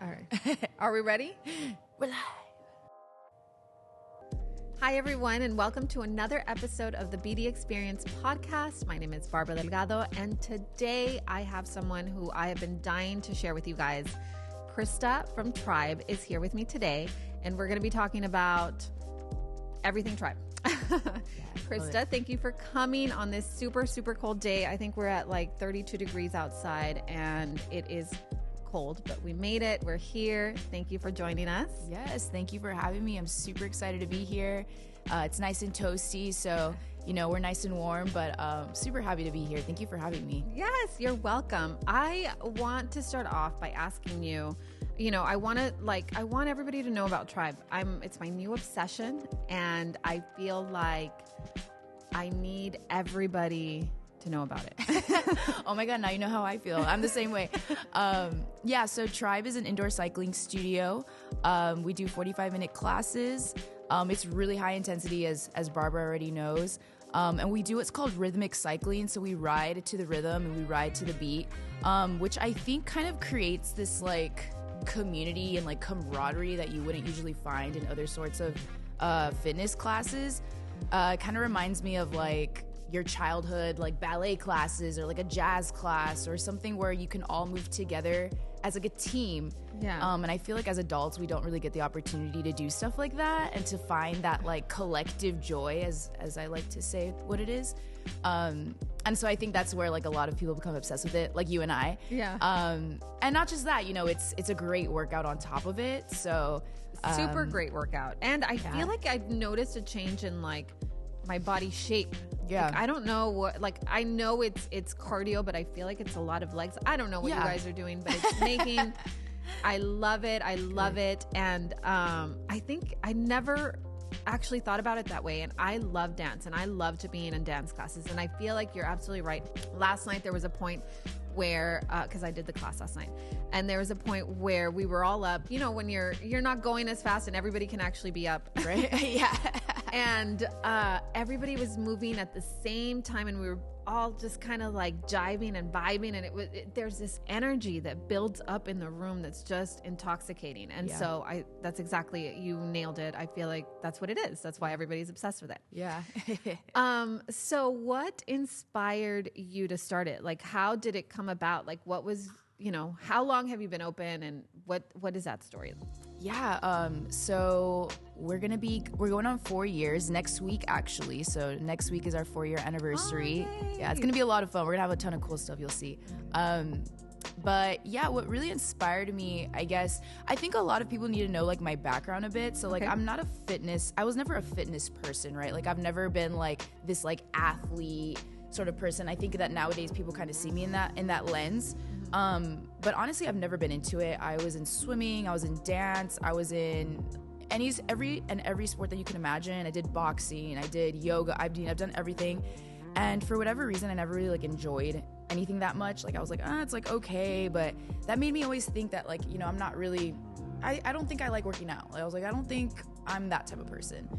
All right. Are we ready? We're live. Hi, everyone, and welcome to another episode of the BD Experience podcast. My name is Barbara Delgado, and today I have someone who I have been dying to share with you guys. Krista from TRYBE is here with me today, and we're going to be talking about everything TRYBE. Krista, thank you for coming on this super, super cold day. I think we're at like 32 degrees outside, and it is cold, but we made it. We're here. Thank you for joining us. Yes, thank you for having me. I'm super excited to be here. It's nice and toasty, so we're nice and warm, but super happy to be here. Thank you for having me. Yes, you're welcome. I want to start off by asking you, I want everybody to know about TRYBE. It's my new obsession, and I feel like I need everybody to know about it. Oh my God, now you know how I feel. I'm the same way. So TRYBE is an indoor cycling studio. We do 45-minute classes. It's really high intensity, as Barbara already knows. And we do what's called rhythmic cycling. So we ride to the rhythm and we ride to the beat, which I think kind of creates this like community and like camaraderie that you wouldn't usually find in other sorts of fitness classes. It kind of reminds me of like your childhood like ballet classes or like a jazz class or something where you can all move together as like a team. Yeah. And I feel like as adults we don't really get the opportunity to do stuff like that and to find that like collective joy, as I like to say what it is. And so I think that's where like a lot of people become obsessed with it, like you and I. Yeah. And not just that, it's a great workout on top of it. So super great workout. And I feel like I've noticed a change in like my body shape. Yeah. Like, I don't know what, like, I know it's cardio, but I feel like it's a lot of legs. I don't know what you guys are doing, but it's making, I love it. I love it. And I think I never actually thought about it that way. And I love dance and I love to be in dance classes. And I feel like you're absolutely right. Last night, there was a point where, cause I did the class last night, and there was a point where we were all up, when you're not going as fast and everybody can actually be up. Right. Yeah. And everybody was moving at the same time, and we were all just kind of like jiving and vibing, and there's this energy that builds up in the room that's just intoxicating. And so that's exactly it. You nailed it. I feel like that's what it is. That's why everybody's obsessed with it. Yeah. So what inspired you to start it? Like, how did it come about? Like, what was, how long have you been open, and what is that story? Yeah. So we're going on 4 years next week, actually. So next week is our 4-year anniversary. Oh, yeah, it's going to be a lot of fun. We're going to have a ton of cool stuff. You'll see. But yeah, what really inspired me, I think a lot of people need to know like my background a bit. So like, I was never a fitness person, right? Like I've never been like this like athlete sort of person. I think that nowadays people kind of see me in that lens. But honestly, I've never been into it. I was in swimming, I was in dance, I was in every sport that you can imagine. I did boxing, I did yoga, I've done everything. And for whatever reason, I never really like enjoyed anything that much. Like I was like, it's like okay, but that made me always think that like, I'm not really, I don't think I like working out. Like, I was like, I don't think I'm that type of person.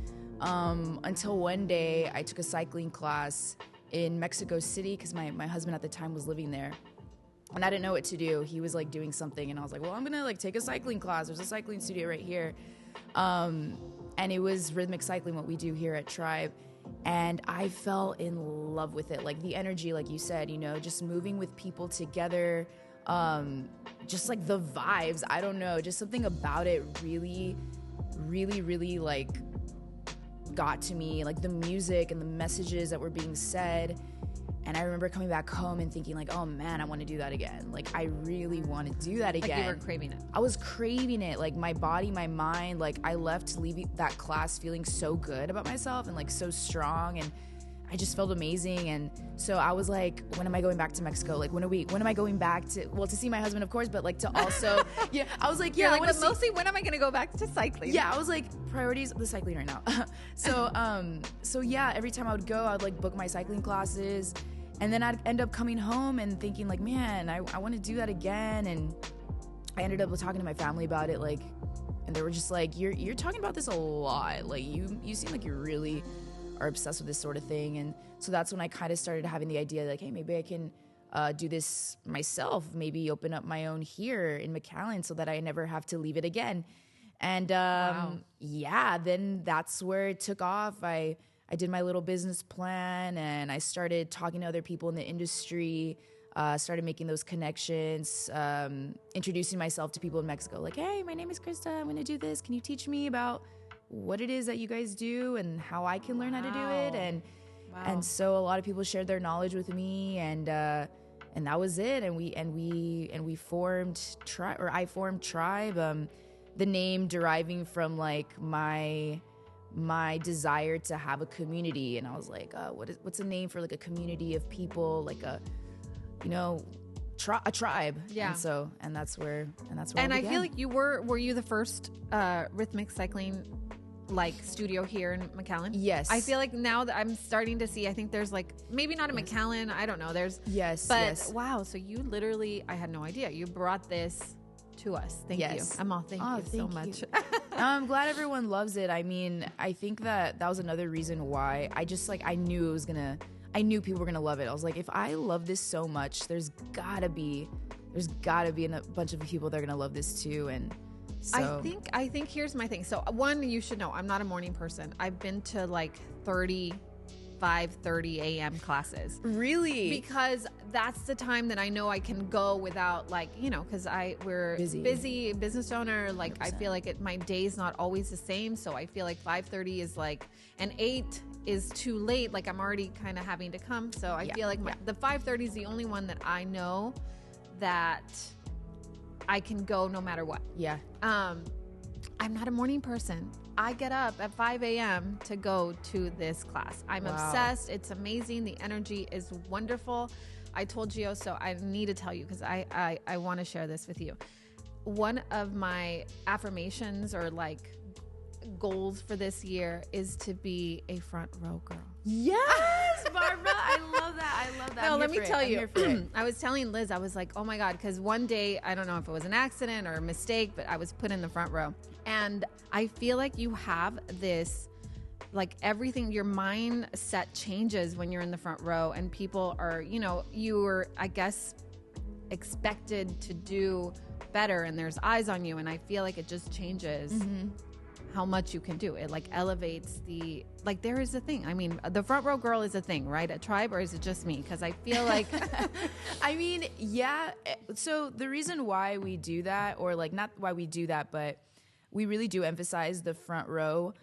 Until one day I took a cycling class in Mexico City because my husband at the time was living there. And I didn't know what to do. He was like doing something, and I was like, well, I'm gonna like take a cycling class. There's a cycling studio right here. And it was rhythmic cycling, what we do here at TRYBE. And I fell in love with it. Like the energy, like you said, just moving with people together, just like the vibes, I don't know, just something about it really, really, really like got to me, like the music and the messages that were being said. And I remember coming back home and thinking like, oh man, I want to do that again. Like I really want to do that again. Like you were craving it. I was craving it. Like my body, my mind, like I left leaving that class feeling so good about myself and like so strong, and I just felt amazing. And so I was like, when am I going back to Mexico? Like when am I going back to see my husband, of course, but like to also, I was like, yeah, like, but mostly when am I going to go back to cycling? Yeah, I was like, priorities, the cycling right now. So yeah, every time I would go, I would like book my cycling classes. And then I'd end up coming home and thinking like, man, I want to do that again. And I ended up talking to my family about it, like, and they were just like, you're talking about this a lot. Like you seem like you really are obsessed with this sort of thing. And so that's when I kind of started having the idea like, hey, maybe I can do this myself, maybe open up my own here in McAllen so that I never have to leave it again. And yeah, then that's where it took off. I did my little business plan, and I started talking to other people in the industry, started making those connections, introducing myself to people in Mexico. Like, hey, my name is Krista. I'm going to do this. Can you teach me about what it is that you guys do and how I can learn how to do it? And so a lot of people shared their knowledge with me, and that was it. And we formed TRYBE, or I formed TRYBE. The name deriving from like my desire to have a community, and I was like, what's a name for like a community of people, like a tribe? Yeah. And that's where. And I feel like were you the first rhythmic cycling like studio here in McAllen? Yes. I feel like now that I'm starting to see, I think there's like, maybe not in McAllen, I don't know. Wow. So you literally, I had no idea. You brought this to us. Thank you. Amal, thank you so much. I'm glad everyone loves it. I mean, I think that was another reason why I just like, I knew people were gonna love it. I was like, if I love this so much, there's gotta be a bunch of people that are gonna love this too. And so I think here's my thing. So one, you should know, I'm not a morning person. I've been to like 30 a.m. classes. Really? Because that's the time that I know I can go without like, because we're busy business owner. Like 100%. I feel like my day's not always the same. So I feel like 5:30 is like, and 8 is too late. Like I'm already kind of having to come. So I feel like the 5:30 is the only one that I know that I can go no matter what. Yeah. I'm not a morning person. I get up at 5 a.m. to go to this class. I'm obsessed. It's amazing. The energy is wonderful. I told Gio, so I need to tell you because I want to share this with you. One of my affirmations or like goals for this year is to be a front row girl. Yes, Barbara. I love that. No, let me tell you. I was telling Liz, I was like, oh my God, because one day, I don't know if it was an accident or a mistake, but I was put in the front row. And I feel like you have this, like everything, your mindset changes when you're in the front row and people are, you were, I guess, expected to do better and there's eyes on you. And I feel like it just changes how much you can do. It like elevates there is a thing. I mean, the front row girl is a thing, right? At TRYBE, or is it just me? Because I feel like, I mean, yeah. So the reason why we do that, or like not why we do that, but we really do emphasize the front row,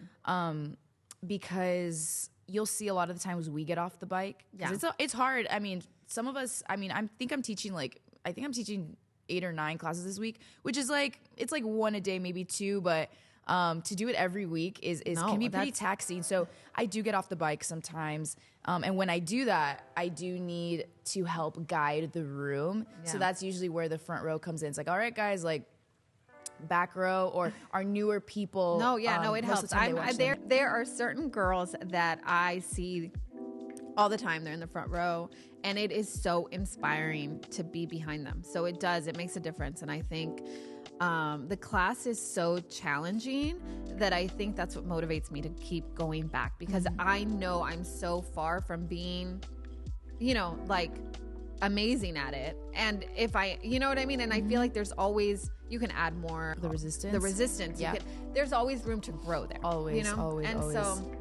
because you'll see a lot of the times we get off the bike. Yeah. It's hard. I mean, some of us, I mean, I think I'm teaching 8 or 9 classes this week, which is like, it's like 1 a day, maybe 2, but to do it every week can be pretty taxing. So I do get off the bike sometimes. And when I do that, I do need to help guide the room. Yeah. So that's usually where the front row comes in. It's like, all right, guys, like back row or our newer people. It helps. There are certain girls that I see all the time. They're in the front row and it is so inspiring to be behind them. So it makes a difference. And I think the class is so challenging that I think that's what motivates me to keep going back, because I know I'm so far from being, like amazing at it. And if you know what I mean? And I feel like there's always, you can add more. The resistance. Yeah. There's always room to grow there. Always. So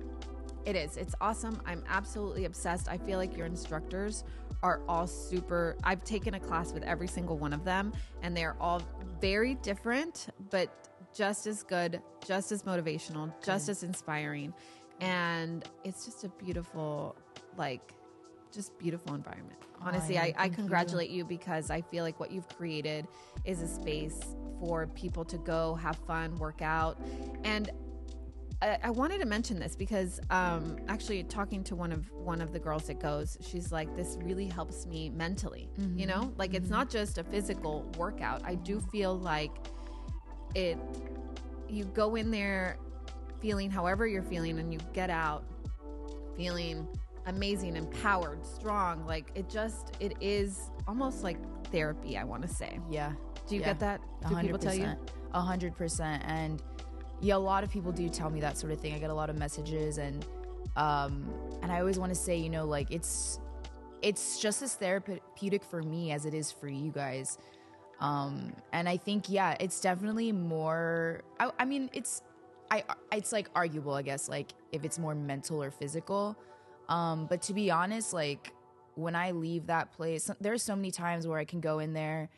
it's awesome. I'm absolutely obsessed. I feel like your instructors are all super. I've taken a class with every single one of them and they're all very different, but just as good, just as motivational, just as inspiring. And it's just a beautiful, beautiful environment. Honestly, I congratulate you because I feel like what you've created is a space for people to go have fun, work out. And I wanted to mention this because actually talking to one of the girls that goes, she's like, this really helps me mentally, it's not just a physical workout. I do feel like you go in there feeling however you're feeling and you get out feeling amazing, empowered, strong. Like it is almost like therapy, I want to say. Yeah. Do you get that? Do 100%, people tell you? 100%. And yeah, a lot of people do tell me that sort of thing. I get a lot of messages and I always want to say, it's just as therapeutic for me as it is for you guys. And I think, yeah, it's definitely more, I mean, it's like arguable, I guess, like if it's more mental or physical. But to be honest, like when I leave that place, there's so many times where I can go in there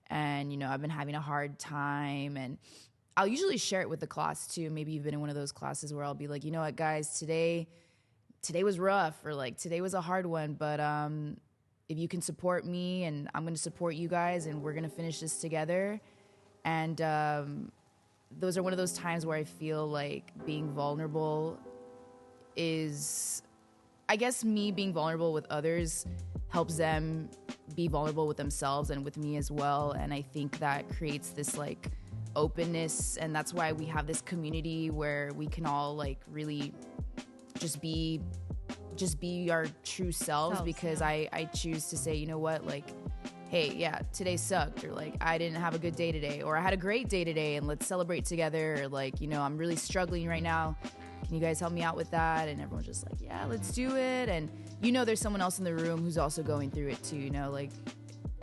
and, you know, I've been having a hard time, and I'll usually share it with the class too. Maybe you've been in one of those classes where I'll be like, you know what, guys, today was rough, or like today was a hard one, but if you can support me, and I'm going to support you guys, and we're going to finish this together. And those are one of those times where I feel like being vulnerable is, I guess, me being vulnerable with others helps them be vulnerable with themselves and with me as well. And I think that creates this like openness, and that's why we have this community where we can all like really just be our true selves, because yeah. I choose to say, you know what, like, hey, yeah, today sucked, or like I didn't have a good day today, or I had a great day today, and let's celebrate together, or like, you know, I'm really struggling right now, can you guys help me out with that? And everyone's just like, yeah, let's do it. And you know, there's someone else in the room who's also going through it too, you know, like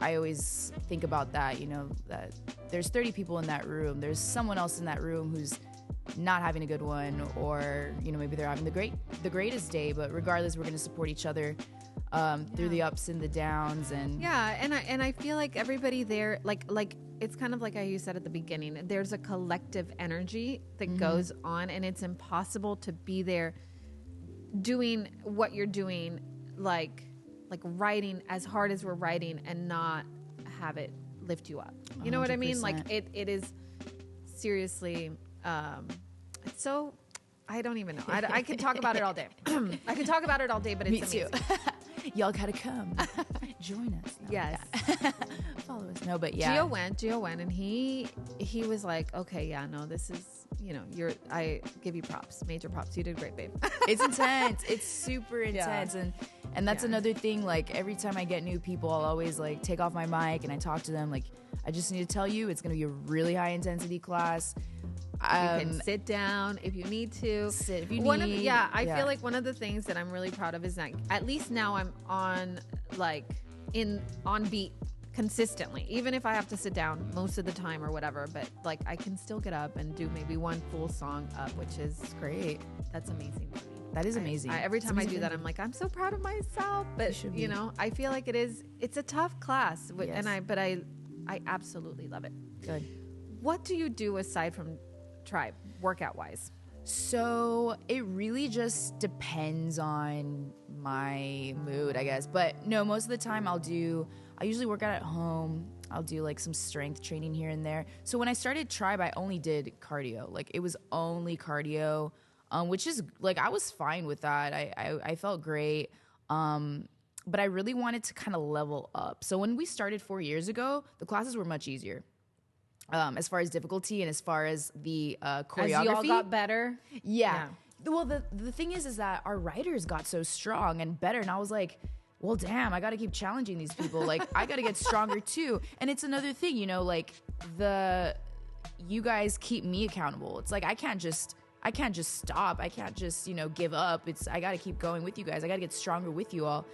I always think about that, you know, that there's 30 people in that room, there's someone else in that room who's not having a good one, or, you know, maybe they're having the greatest day, but regardless, we're going to support each other through the ups and the downs. And yeah, and I feel like everybody there, like it's kind of like how you said at the beginning, there's a collective energy that goes on, and it's impossible to be there doing what you're doing, like writing as hard as we're writing, and not have it lift you up. You know 100%. What I mean? Like it is seriously, it's so, I don't even know. I could talk about it all day. I could talk about it all day, but it's Me amazing. Too. Y'all gotta come join us. No, yes. Yeah. Follow us. No, but yeah. Gio went, and he was like, okay, yeah, no, this is, you know, I give you props, major props. You did great, babe. It's intense. It's super intense. Yeah. And that's another thing. Like every time I get new people, I'll always like take off my mic and I talk to them. Like, I just need to tell you, it's going to be a really high intensity class. You can sit down if you need to. Sit if you need. I feel like one of the things that I'm really proud of is that at least now I'm on beat consistently, even if I have to sit down most of the time or whatever, but like I can still get up and do maybe one full song up, which is great. That's amazing for me. That is amazing. Every time I do that, I'm like, I'm so proud of myself. But you know, I feel like it's a tough class, yes. And I absolutely love it. Good. What do you do aside from TRYBE, workout wise? So it really just depends on my mood, I guess. But no, most of the time I usually work out at home. I'll do like some strength training here and there. So when I started TRYBE, I only did cardio. Like it was only cardio, which is like, I was fine with that. I felt great. But I really wanted to kind of level up. So when we started 4 years ago, the classes were much easier. As far as difficulty and as far as the choreography. As you all got better? Yeah. Well, the thing is that our writers got so strong and better. And I was like, well, damn, I got to keep challenging these people. Like, I got to get stronger too. And it's another thing, you know, like you guys keep me accountable. It's like, I can't just stop. I can't just, you know, give up. I got to keep going with you guys. I got to get stronger with you all.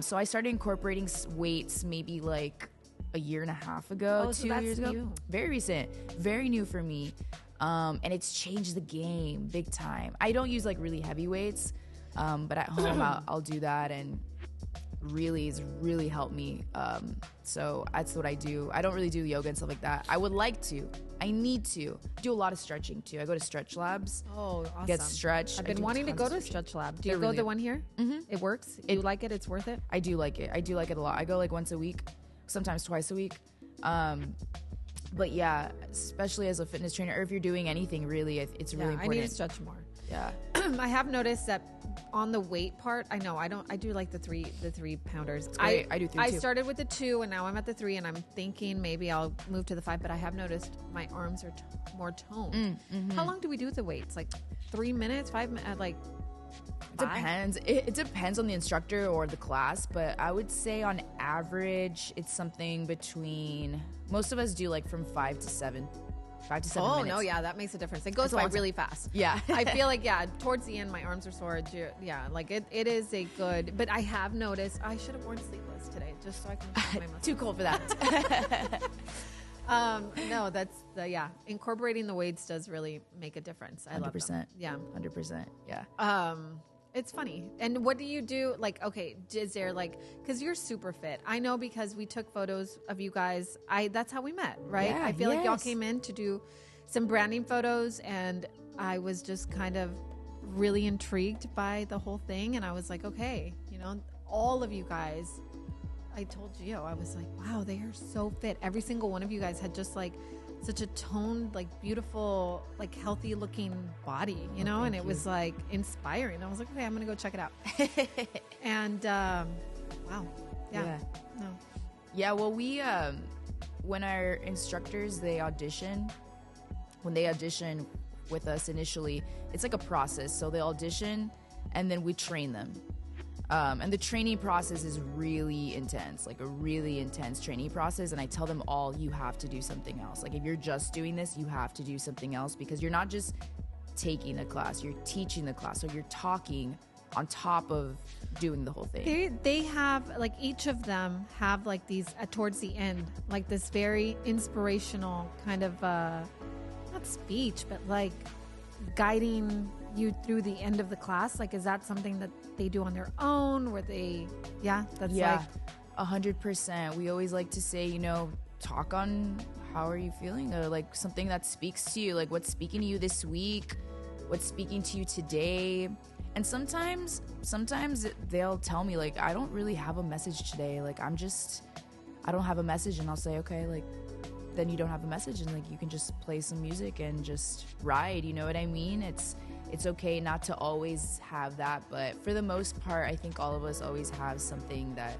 So I started incorporating weights maybe like a year and a half ago, 2 years ago. New. Very recent, very new for me. And it's changed the game big time. I don't use like really heavy weights, but at home I'll do that, and it's really helped me. So that's what I do. I don't really do yoga and stuff like that. I would like to. I need to do a lot of stretching too. I go to stretch labs. Oh, awesome. Get stretched. I've been wanting to go to a stretch lab. Do you go to the one here? Mm-hmm. It works? You like it? It's worth it? I do like it. I do like it a lot. I go like once a week, sometimes twice a week. But yeah, especially as a fitness trainer, or if you're doing anything really, it's really important. I need to stretch more. Yeah. I have noticed that on the weight part, I do like the three pounders. I do 3 too. I started with the 2 and now I'm at the 3, and I'm thinking maybe I'll move to the 5, but I have noticed my arms are more toned. Mm-hmm. How long do we do the weights? Like 3 minutes, 5 minutes, like depends. It depends on the instructor or the class, but I would say on average it's something between, most of us do like from 5 to 7. 5 to 7 minutes. Oh, no, yeah, that makes a difference. It goes by really fast. Yeah. I feel like, towards the end, my arms are sore. Yeah, like it is a good, but I have noticed, I should have worn sleeveless today just so I can my muscles. Too cold for that. No, incorporating the weights does really make a difference. I 100%. love them. Yeah. 100%. Yeah. It's funny. And what do you do? Like, okay, is there like, because you're super fit. I know because we took photos of you guys. That's how we met, right? Yeah, I feel like y'all came in to do some branding photos, and I was just kind of really intrigued by the whole thing. And I was like, okay, all of you guys, I told Gio, I was like, wow, they are so fit. Every single one of you guys had just like such a toned, like beautiful, like healthy looking body, and it was like inspiring. I was like, okay, I'm going to go check it out. And, wow. Yeah. No. Yeah. Well, we, when our instructors, when they audition with us initially, it's like a process. So they audition and then we train them. And the training process is really intense, like a really intense training process. And I tell them all, you have to do something else. Like if you're just doing this, you have to do something else, because you're not just taking the class, you're teaching the class. So you're talking on top of doing the whole thing. They have, like, each of them have like these towards the end, like this very inspirational kind of, not speech, but like guiding you through the end of the class. Like, is that something that they do on their own, where they, like 100%. We always like to say, talk on how are you feeling, or like something that speaks to you, like what's speaking to you this week, what's speaking to you today. And sometimes they'll tell me, like, I don't really have a message today, like I don't have a message. And I'll say, okay, like then you don't have a message, and like you can just play some music and just ride, you know what I mean? It's okay not to always have that, but for the most part, I think all of us always have something that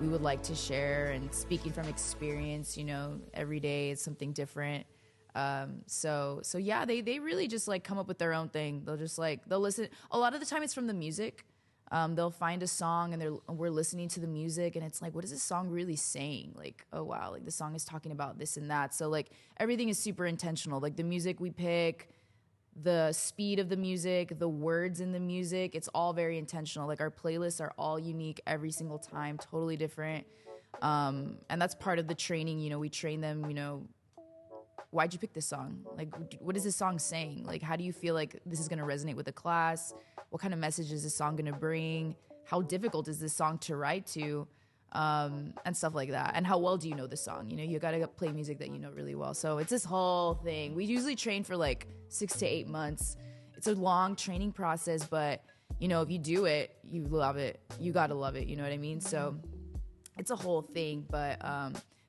we would like to share. And speaking from experience, every day it's something different. So yeah, they really just like come up with their own thing. They'll listen. A lot of the time it's from the music. They'll find a song and we're listening to the music, and it's like, what is this song really saying? Like, oh wow, like the song is talking about this and that. So like everything is super intentional. Like the music we pick, the speed of the music, the words in the music, it's all very intentional. Like our playlists are all unique every single time, totally different. And that's part of the training. We train them, why'd you pick this song? Like, what is this song saying? Like, how do you feel like this is going to resonate with the class? What kind of message is this song going to bring? How difficult is this song to write to? And stuff like that. And how well do you know the song? You got to play music that you know really well. So it's this whole thing. We usually train for like 6 to 8 months. It's a long training process, but if you do it, you love it. You got to love it. You know what I mean? So it's a whole thing, but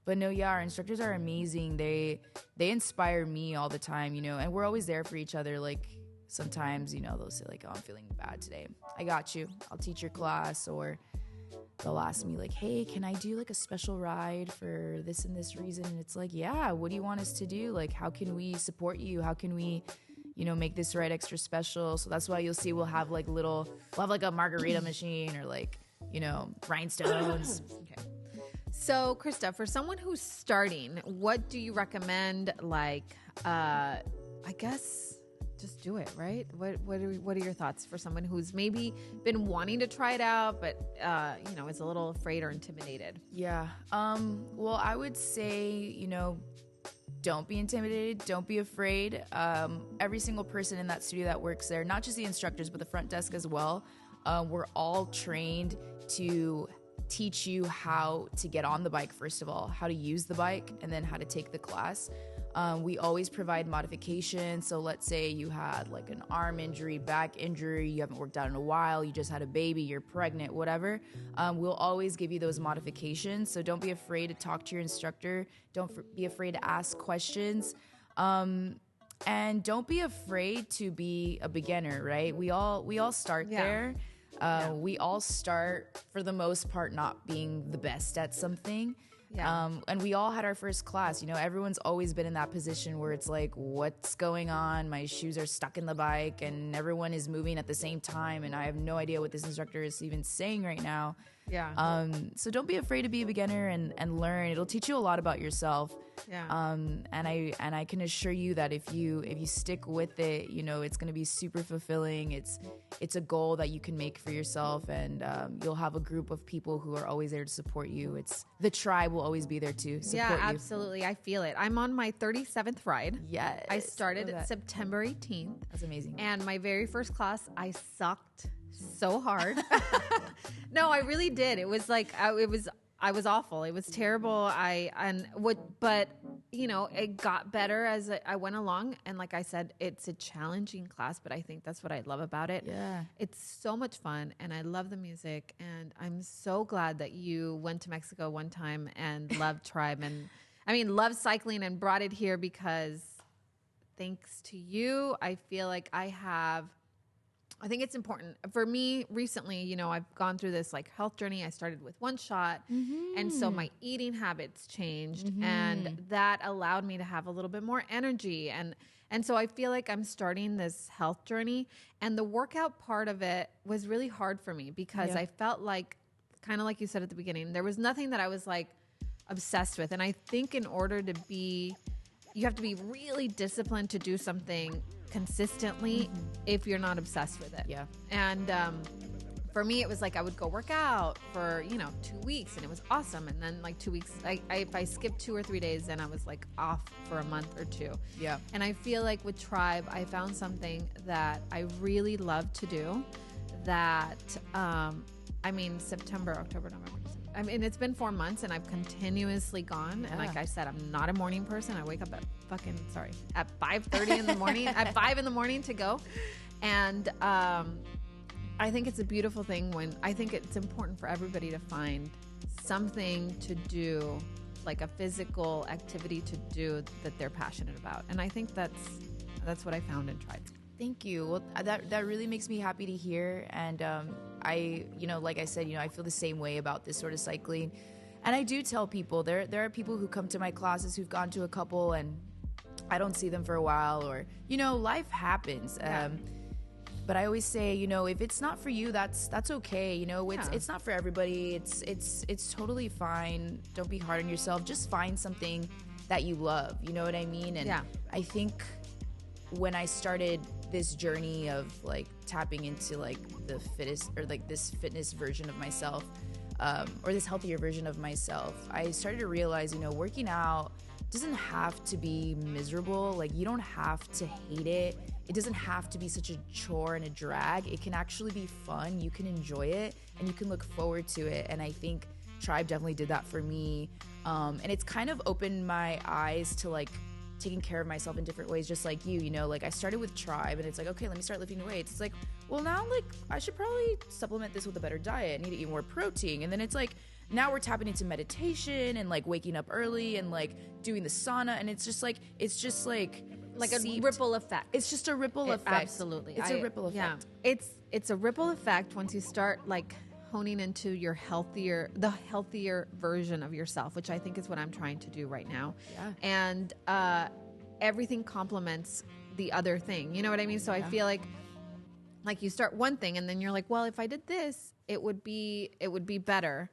no, yeah, our instructors are amazing. They inspire me all the time, and we're always there for each other. Like sometimes, they'll say like, oh, I'm feeling bad today. I got you. I'll teach your class. Or they'll ask me like, hey, can I do like a special ride for this and this reason? And it's like, yeah, what do you want us to do? Like, how can we support you? How can we, make this ride extra special? So that's why you'll see we'll have like a margarita machine, or like, rhinestones. Okay. So Krista, for someone who's starting, what do you recommend? Like, I guess just do it, right? What are your thoughts for someone who's maybe been wanting to try it out, but is a little afraid or intimidated? Yeah. Well, I would say, don't be intimidated. Don't be afraid. Every single person in that studio that works there, not just the instructors, but the front desk as well, we're all trained to teach you how to get on the bike, first of all, how to use the bike, and then how to take the class. We always provide modifications. So let's say you had like an arm injury, back injury, you haven't worked out in a while, you just had a baby, you're pregnant, whatever. We'll always give you those modifications. So don't be afraid to talk to your instructor. Don't be afraid to ask questions. And don't be afraid to be a beginner, right? We all start there. We all start, for the most part, not being the best at something. Yeah. And we all had our first class. Everyone's always been in that position where it's like, what's going on? My shoes are stuck in the bike and everyone is moving at the same time and I have no idea what this instructor is even saying right now. Yeah. So don't be afraid to be a beginner and learn. It'll teach you a lot about yourself. Yeah. And I can assure you that if you stick with it, you know, it's going to be super fulfilling. It's a goal that you can make for yourself, and you'll have a group of people who are always there to support you. It's the tribe will always be there to support you. Yeah, absolutely. I feel it. I'm on my 37th ride. Yes. I started September 18th. That's amazing. And my very first class, I sucked so hard. No, I really did. It was like, I was awful. It was terrible. But you know, it got better as I went along. And like I said, it's a challenging class, but I think that's what I love about it. Yeah. It's so much fun, and I love the music. And I'm so glad that you went to Mexico one time and loved TRYBE, and loved cycling and brought it here, because thanks to you, I feel like I think it's important for me recently. You know, I've gone through this like health journey. I started with one shot. And so my eating habits changed, and that allowed me to have a little bit more energy. And so I feel like I'm starting this health journey, and the workout part of it was really hard for me, because I felt like, kind of like you said at the beginning, there was nothing that I was like obsessed with. And I think in order to you have to be really disciplined to do something consistently if you're not obsessed with it. Yeah. And for me, it was like I would go work out for 2 weeks, and it was awesome. And then like 2 weeks, if I skipped 2 or 3 days, then I was like off for a month or two. Yeah. And I feel like with TRYBE, I found something that I really love to do. That September, October, November. It's been 4 months, and I've continuously gone. And like I said, I'm not a morning person. I wake up at 5:30 in the morning, at 5 in the morning to go. And I think it's a beautiful thing I think it's important for everybody to find something to do, like a physical activity to do that they're passionate about. And I think that's what I found in TRYBE. Thank you. Well, that really makes me happy to hear. And like I said, I feel the same way about this sort of cycling. And I do tell people, there are people who come to my classes who've gone to a couple, and I don't see them for a while, or life happens. But I always say, if it's not for you, that's okay. It's not for everybody. It's totally fine. Don't be hard on yourself. Just find something that you love. You know what I mean? And I think when I started this journey of like tapping into like the fittest, or like this fitness version of myself, or this healthier version of myself, I started to realize, working out doesn't have to be miserable. Like, you don't have to hate it. It doesn't have to be such a chore and a drag. It can actually be fun. You can enjoy it, and you can look forward to it. And I think TRYBE definitely did that for me. And it's kind of opened my eyes to like taking care of myself in different ways, just like you, like I started with TRYBE, and it's like, okay, let me start lifting weights. It's like, well, now like I should probably supplement this with a better diet. I need to eat more protein. And then it's like, now we're tapping into meditation and like waking up early and like doing the sauna. And it's just like a ripple effect. It's just a ripple effect. Absolutely. It's a ripple effect. Yeah. It's a ripple effect once you start like honing into the healthier version of yourself, which I think is what I'm trying to do right now. Yeah. And everything complements the other thing. You know what I mean? So I feel like you start one thing, and then you're like, well, if I did this, it would be better.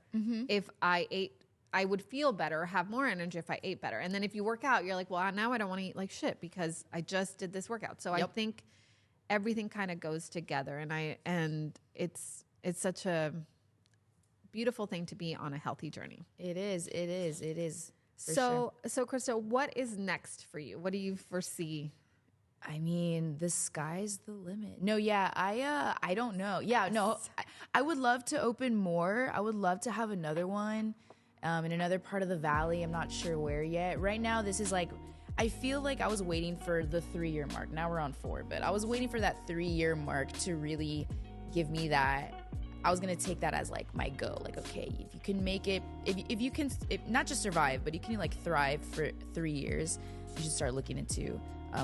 If I ate, I would feel better, have more energy if I ate better. And then if you work out, you're like, well, now I don't want to eat like shit because I just did this workout. So I think everything kind of goes together, and it's such a beautiful thing to be on a healthy journey. It is. So Krista, what is next for you? What do you foresee? I mean, the sky's the limit. No, yeah, I don't know. Yeah, no, I would love to open more. I would love to have another one in another part of the valley. I'm not sure where yet. Right now, this is like, I feel like I was waiting for the 3-year mark. Now we're on 4, but I was waiting for that 3-year mark to really give me that. I was going to take that as like my go. Like, okay, if you can make it, if you can not just survive, but you can like thrive for 3 years, you should start looking into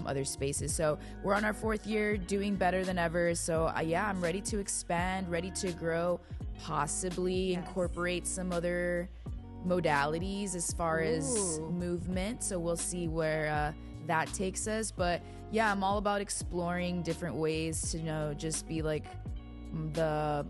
other spaces. So we're on our 4th year, doing better than ever. So I'm ready to expand, ready to grow, possibly incorporate some other modalities as far as movement. So we'll see where that takes us. But yeah, I'm all about exploring different ways to just be like the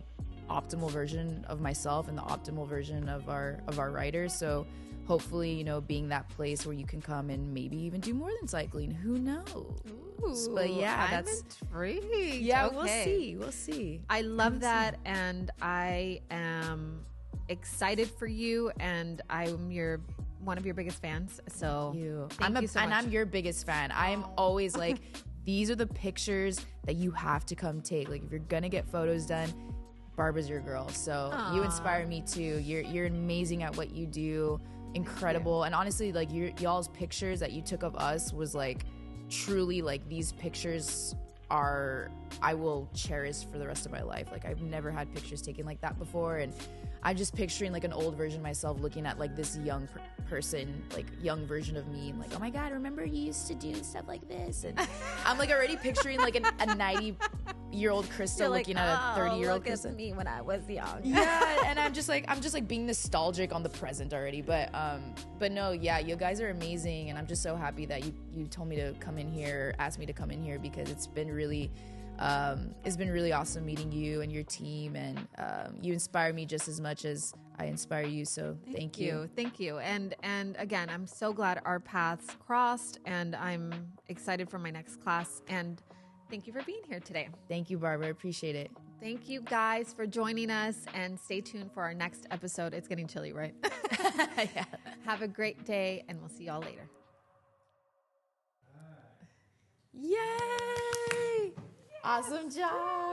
optimal version of myself and the optimal version of our riders. So hopefully, you know, being that place where you can come and maybe even do more than cycling. Who knows? Ooh, but yeah, I'm intrigued. Yeah, okay. We'll see. I love that, and I am excited for you, and I'm one of your biggest fans. So Thank you. Thank you so much. And I'm your biggest fan. I'm always like, these are the pictures that you have to come take. Like, if you're gonna get photos done, Barbara's your girl. So you inspire me too. You're amazing at what you do. Incredible. And honestly, like, y'all's pictures that you took of us was like truly, like, these pictures I will cherish for the rest of my life. Like, I've never had pictures taken like that before, and I'm just picturing like an old version of myself looking at like this young person, like young version of me, and like, oh my God, remember you used to do stuff like this? And I'm like already picturing like a 90-year-old Krista looking at a 30-year-old Krista. At me when I was young. Yeah, and I'm just like being nostalgic on the present already. But no, yeah, you guys are amazing, and I'm just so happy that you told me to come in here, asked me to come in here, because it's been really awesome meeting you and your team, and you inspire me just as much as I inspire you. So thank you. And again, I'm so glad our paths crossed, and I'm excited for my next class. And thank you for being here today. Thank you, Barbara. Appreciate it. Thank you guys for joining us, and stay tuned for our next episode. It's getting chilly, right? Yeah. Have a great day, and we'll see y'all later. Yay! Awesome job.